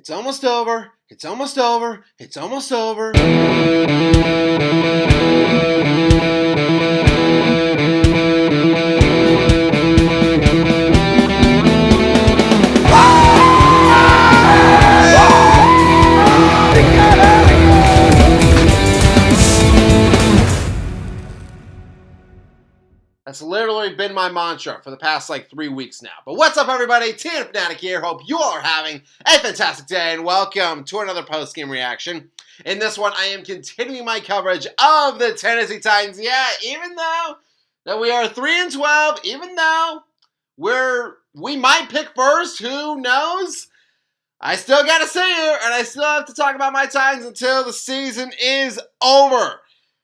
It's almost over. It's almost over. It's almost over. That's literally been my mantra for the past 3 weeks now. But what's up, everybody? TN Fanatic here. Hope you all are having a fantastic day, and welcome to another post-game reaction. In this one, I am continuing my coverage of the Tennessee Titans. Yeah, even though that we are 3-12, even though we might pick first, who knows? I still gotta sit here, and I still have to talk about my Titans until the season is over.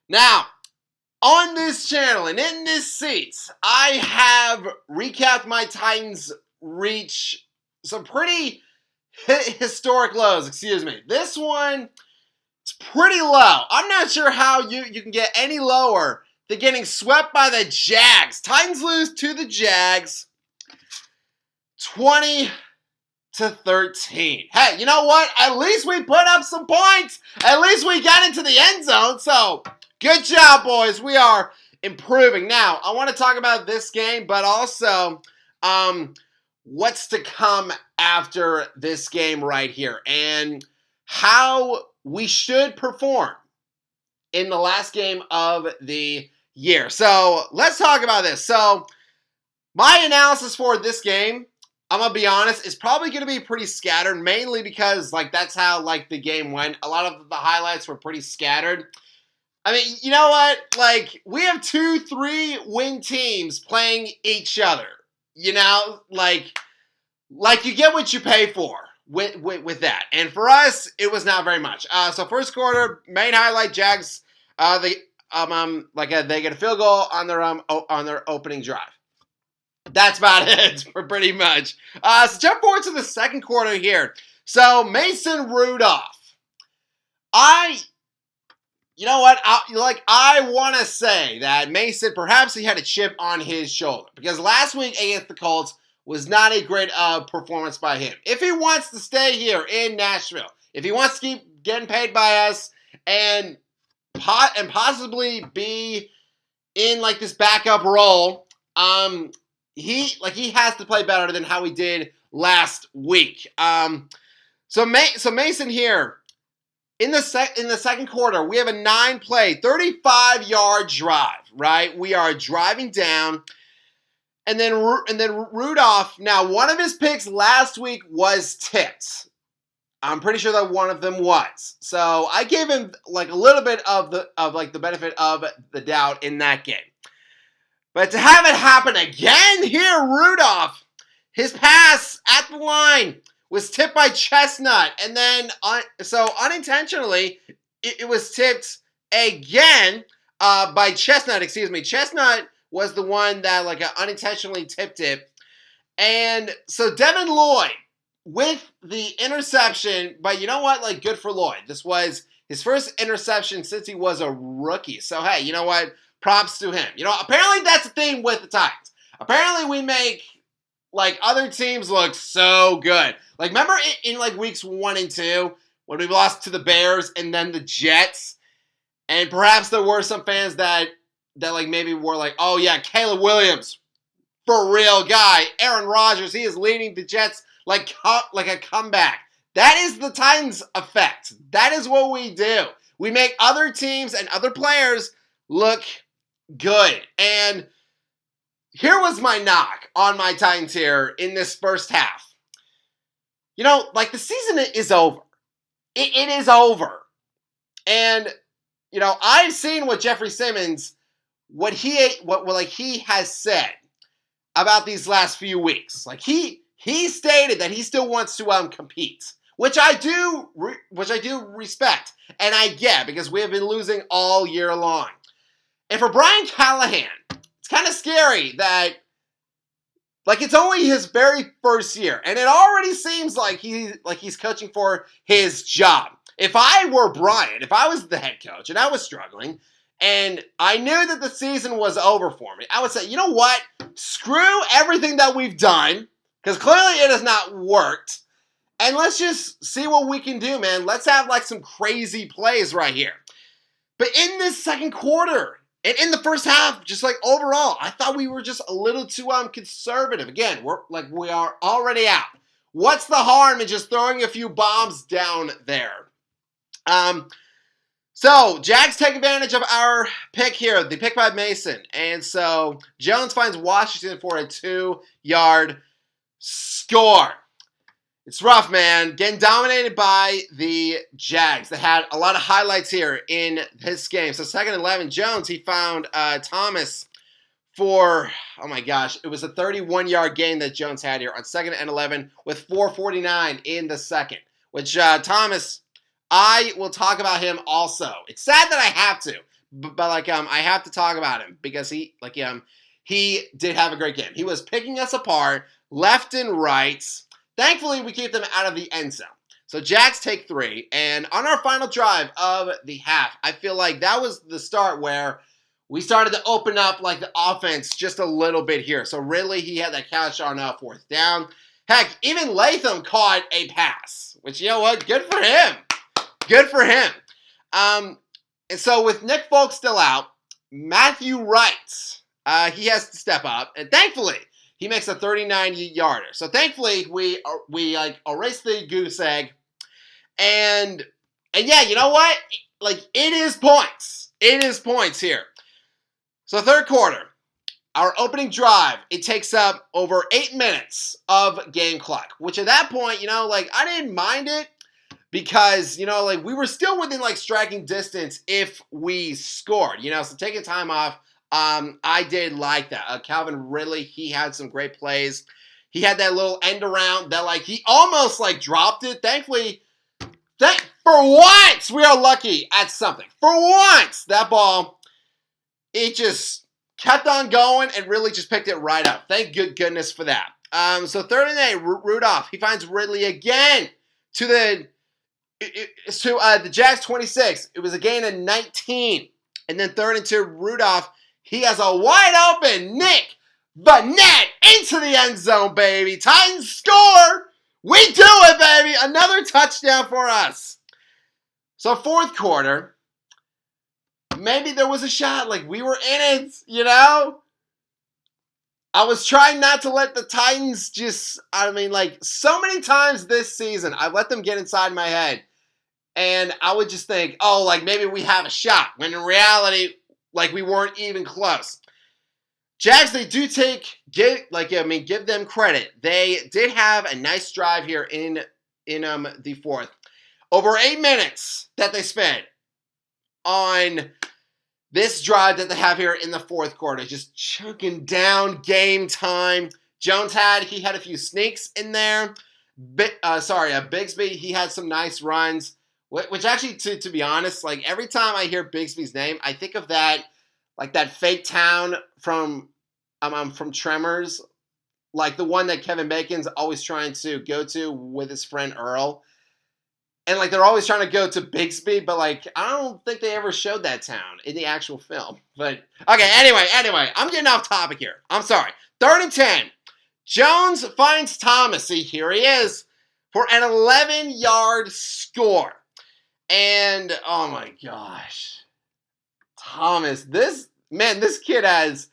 Now, on this channel and in this seat, I have recapped my Titans reach some pretty historic lows, This one, it's pretty low. I'm not sure how you can get any lower than getting swept by the Jags. Titans lose to the Jags 20-13. Hey, you know what? At least we put up some points. At least we got into the end zone, so good job, boys. We are improving. Now, I want to talk about this game, but also what's to come after this game right here and how we should perform in the last game of the year. So let's talk about this. So my analysis for this game, I'm going to be honest, is probably going to be pretty scattered, mainly because that's how the game went. A lot of the highlights were pretty scattered. I mean, you know what? We have 2-3 win teams playing each other. You know, you get what you pay for with that. And for us, it was not very much. So first quarter, main highlight, Jags, they get a field goal on their opening drive. That's about it, pretty much. So jump forward to the second quarter here. So Mason Rudolph. You know what? I want to say that Mason, perhaps he had a chip on his shoulder. Because last week against the Colts was not a great performance by him. If he wants to stay here in Nashville, if he wants to keep getting paid by us and possibly be in this backup role, he has to play better than how he did last week. So Mason here. In the second quarter, we have a 9-play, 35-yard drive, right? We are driving down, and then Rudolph. Now, one of his picks last week was tipped. I'm pretty sure that one of them was. So I gave him a little bit of the benefit of the doubt in that game. But to have it happen again here, Rudolph, his pass at the line was tipped by Chestnut, and then so unintentionally, it was tipped again by Chestnut. Chestnut was the one that unintentionally tipped it, and so Devin Lloyd with the interception. But you know what? Good for Lloyd. This was his first interception since he was a rookie. So hey, you know what? Props to him. You know, apparently that's the thing with the Titans. Apparently we make other teams look so good. Remember in weeks 1 and 2 when we lost to the Bears and then the Jets, and perhaps there were some fans that maybe were oh yeah, Caleb Williams, for real guy. Aaron Rodgers, he is leading the Jets like a comeback. That is the Titans effect. That is what we do. We make other teams and other players look good. And here was my knock on my Titans here in this first half. You know, the season is over. It is over. And, you know, I've seen what Jeffrey Simmons, what he has said about these last few weeks. He stated that he still wants to compete, which I do respect and I get, because we have been losing all year long. And for Brian Callahan, it's kind of scary that it's only his very first year, and it already seems like he's coaching for his job. If I were Brian, if I was the head coach and I was struggling, and I knew that the season was over for me, I would say, you know what? Screw everything that we've done, because clearly it has not worked, And let's just see what we can do, man. Let's have like some crazy plays right here. But in this second quarter and in the first half, just like overall, I thought we were just a little too conservative. Again, we are already out. What's the harm in just throwing a few bombs down there? So Jags take advantage of our pick here, the pick by Mason. And so Jones finds Washington for a 2-yard score. It's rough, man. Getting dominated by the Jags. They had a lot of highlights here in this game. So 2nd and 11, Jones, he found Thomas for, oh my gosh, it was a 31-yard gain that Jones had here on 2nd and 11 with 4:49 in the second, which Thomas, I will talk about him also. It's sad that I have to, but I have to talk about him because he did have a great game. He was picking us apart left and right. Thankfully, we keep them out of the end zone. So Jags take 3, and on our final drive of the half, I feel like that was the start where we started to open up like the offense just a little bit here. So really, he had that catch on 4th down. Heck, even Latham caught a pass, which, you know what, good for him. Good for him. And so with Nick Folk still out, Matthew Wright, he has to step up, and thankfully, he makes a 39-yarder. So thankfully, we erase the goose egg. And yeah, you know what? Like, it is points. It is points here. So third quarter, our opening drive, it takes up over 8 minutes of game clock, which at that point, I didn't mind it because, we were still within, striking distance if we scored, so taking time off, I did like that. Calvin Ridley, he had some great plays. He had that little end around that, he almost, dropped it. Thankfully, for once, we are lucky at something. For once, that ball, it just kept on going and really just picked it right up. Thank goodness for that. So 3rd and 8, Rudolph, he finds Ridley again to the Jags 26. It was a gain of 19. And then 3rd and 2, Rudolph, he has a wide open Nick Vannett into the end zone, baby. Titans score. We do it, baby. Another touchdown for us. So 4th quarter, maybe there was a shot. We were in it, I was trying not to let the Titans so many times this season, I've let them get inside my head. And I would just think, maybe we have a shot. When in reality, we weren't even close. Jags, they do give them credit. They did have a nice drive here in the 4th. Over 8 minutes that they spent on this drive that they have here in the 4th quarter. Just chunking down game time. Jones had a few sneaks in there. Bigsby, he had some nice runs. Which actually, to be honest, every time I hear Bigsby's name, I think of that fake town from Tremors, the one that Kevin Bacon's always trying to go to with his friend Earl. And they're always trying to go to Bigsby, but I don't think they ever showed that town in the actual film. But okay, anyway, I'm getting off topic here. I'm sorry. 3rd and 10. Jones finds Thomas. See, here he is for an 11-yard score. And, oh my gosh, Thomas, this kid has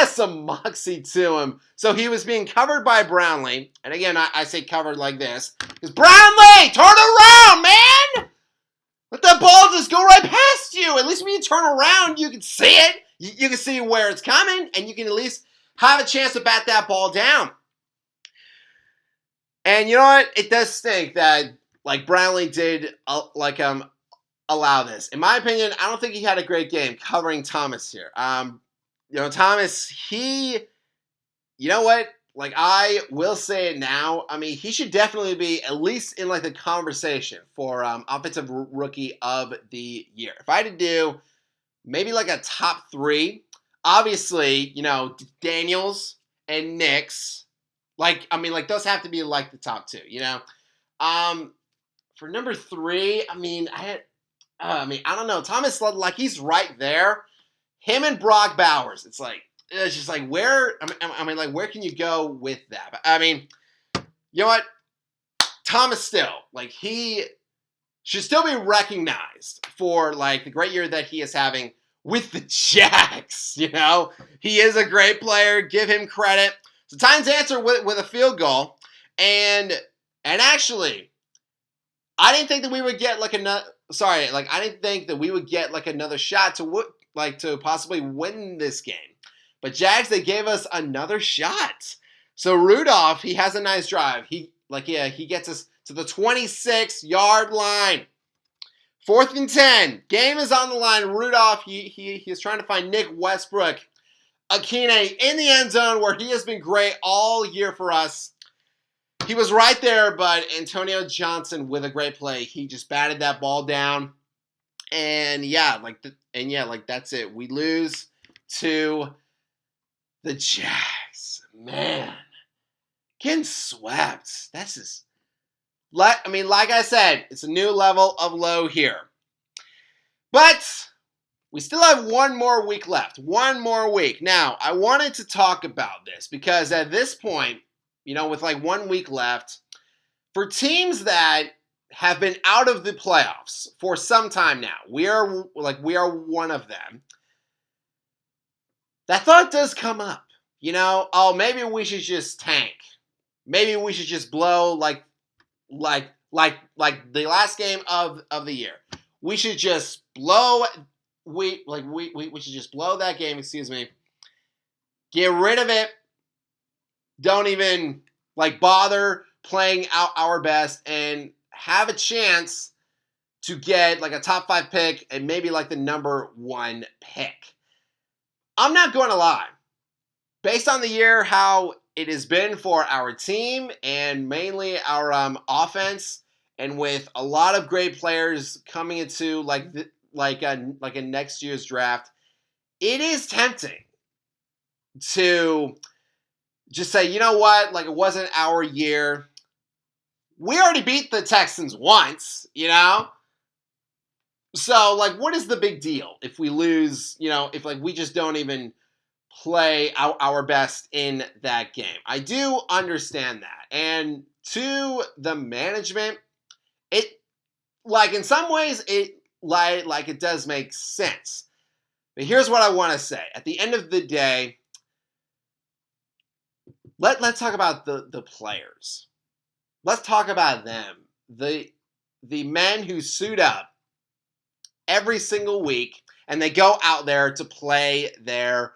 some moxie to him. So he was being covered by Brownlee. And again, I say covered like this. Because Brownlee, turn around, man! Let that ball just go right past you. At least when you turn around, you can see it. You can see where it's coming. And you can at least have a chance to bat that ball down. And you know what? It does stink that Brownlee did allow this. In my opinion, I don't think he had a great game covering Thomas here. Thomas, he, you know what? I will say it now. I mean, he should definitely be at least in the conversation for offensive rookie of the year. If I had to do maybe a top 3, obviously, Daniels and Nix. Those have to be the top 2. For number 3, I don't know. Thomas, he's right there. Him and Brock Bowers. It's just where, where can you go with that? You know what? Thomas Still, like, he should still be recognized for, like, the great year that he is having with the Jags, you know? He is a great player. Give him credit. So Titans answer with a field goal. And actually, I didn't think that we would get, like, I didn't think that we would get, like, another shot to possibly win this game. But Jags, they gave us another shot. So Rudolph, he has a nice drive. He gets us to the 26-yard line. 4th and 10. Game is on the line. Rudolph, he is trying to find Nick Westbrook. Akine in the end zone where he has been great all year for us. He was right there, but Antonio Johnson with a great play. He just batted that ball down. And that's it. We lose to the Jags. Man. Getting swept. That's just... like I said, it's a new level of low here. But we still have one more week left. One more week. Now, I wanted to talk about this because at this point, with like 1 week left, for teams that have been out of the playoffs for some time now, we are one of them. That thought does come up. Maybe we should just tank. Maybe we should just blow like the last game of the year. We should just blow we should just blow that game, Get rid of it. Don't even bother playing out our best and have a chance to get like a top 5 pick and maybe like the number 1 pick. I'm not going to lie. Based on the year, how it has been for our team and mainly our offense, and with a lot of great players coming into a next year's draft, it is tempting to just say, you know what, it wasn't our year. We already beat the Texans once, So, what is the big deal if we lose, if we just don't even play our best in that game? I do understand that. And to the management, it, in some ways, it does make sense. But here's what I want to say. At the end of the day, let's talk about the players. Let's talk about them. The men who suit up every single week and they go out there to play their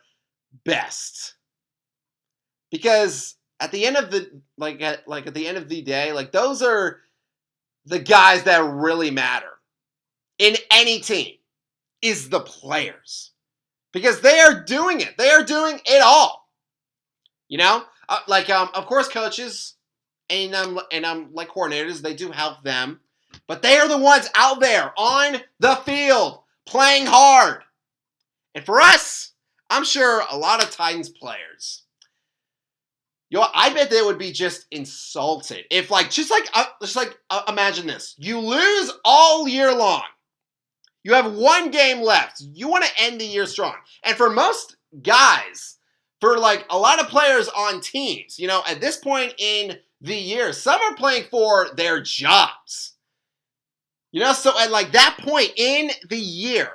best. Because at the end of the at the end of the day, those are the guys that really matter in any team, is the players. Because they are doing it. They are doing it all. Of course, coaches and coordinators, they do help them, but they are the ones out there on the field playing hard. And for us, I'm sure a lot of Titans players, I bet they would be just insulted if imagine this. You lose all year long. You have 1 game left. You want to end the year strong. And for most guys, for a lot of players on teams, at this point in the year, some are playing for their jobs. So at that point in the year,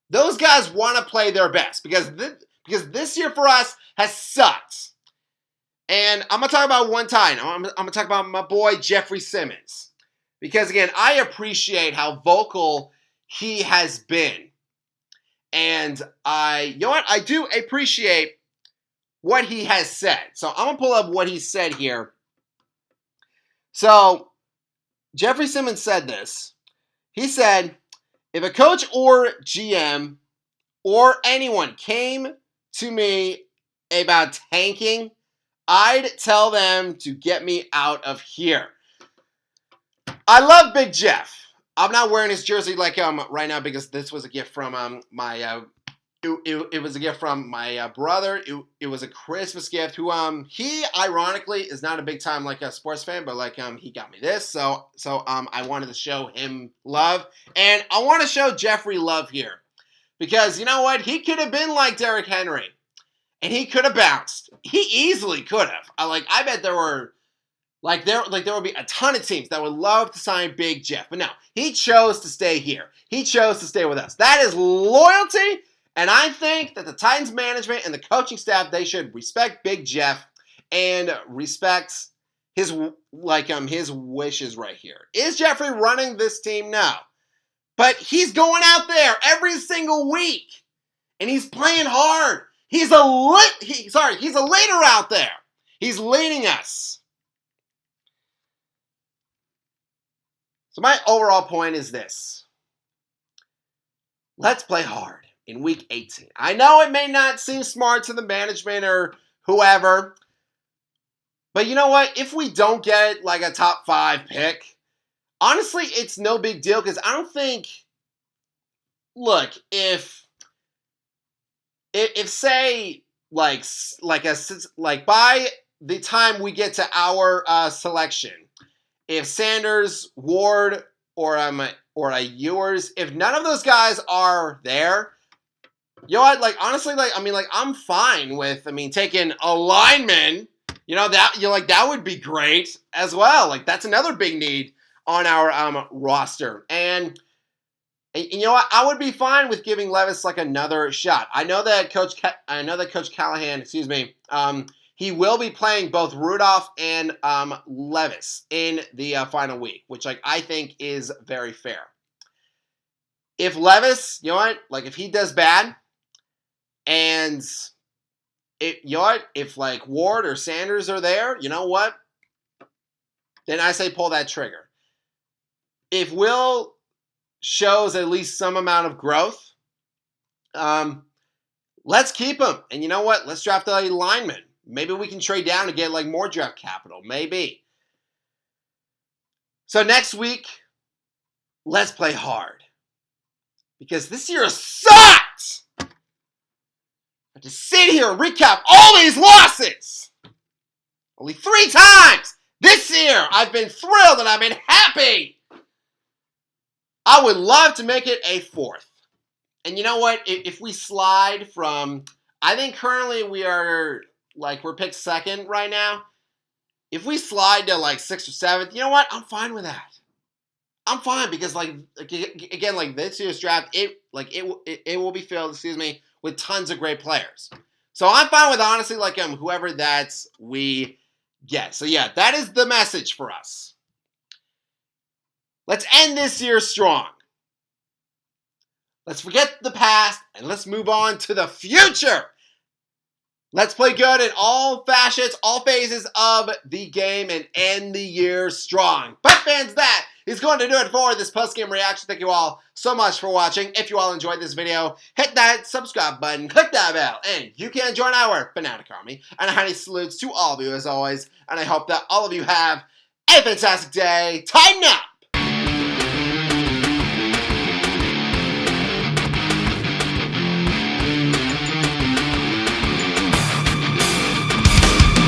those guys want to play their best because this year for us has sucked. And I'm going to talk about one time. I'm going to talk about my boy Jeffrey Simmons. Because again, I appreciate how vocal he has been. And I do appreciate what he has said. So I'm going to pull up what he said here. So Jeffrey Simmons said this. He said, if a coach or GM or anyone came to me about tanking, I'd tell them to get me out of here. I love Big Jeff. I'm not wearing his jersey right now because this was a gift from it was a gift from my brother. It was a Christmas gift. Who he ironically is not a big time a sports fan, but he got me this. So I wanted to show him love, and I want to show Jeffrey love here because you know what, he could have been like Derrick Henry, and he could have bounced. He easily could have. I bet there were there would be a ton of teams that would love to sign Big Jeff. But no, he chose to stay here. He chose to stay with us. That is loyalty. And I think that the Titans management and the coaching staff, they should respect Big Jeff and respect his wishes right here. Is Jeffrey running this team? No. But he's going out there every single week. And he's playing hard. He's a leader out there. He's leading us. So my overall point is this. Let's play hard in week 18. I know it may not seem smart to the management or whoever, but you know what? If we don't get like a top 5 pick, honestly, it's no big deal because I don't think, look, if say like by the time we get to our selection, if Sanders, Ward, or Ewers, if none of those guys are there, you know what? Like honestly, I'm fine with taking a lineman. That would be great as well. Like that's another big need on our roster. And you know what? I would be fine with giving Levis like another shot. I know that Coach Callahan, he will be playing both Rudolph and Levis in the final week, which I think is very fair. If Levis, you know what? Like if he does bad, and if like Ward or Sanders are there, you know what? Then I say pull that trigger. If Will shows at least some amount of growth, let's keep him. And you know what? Let's draft a lineman. Maybe we can trade down to get like more draft capital. Maybe. So next week, let's play hard. Because this year sucks! I have to sit here and recap all these losses. Only 3 times this year I've been thrilled and I've been happy. I would love to make it a 4th. And you know what? If we slide from, I think currently we're picked 2nd right now. If we slide to 6th or 7th, you know what? I'm fine with that. I'm fine because again, this year's draft, it will be filled, with tons of great players. So I'm fine with honestly whoever we get. So yeah, that is the message for us. Let's end this year strong. Let's forget the past and let's move on to the future. Let's play good in all facets, all phases of the game and end the year strong. But fans, that is going to do it for this post-game reaction. Thank you all so much for watching. If you all enjoyed this video, hit that subscribe button, click that bell, and you can join our Fanatic Army. And a hearty salutes to all of you as always. And I hope that all of you have a fantastic day. Time now!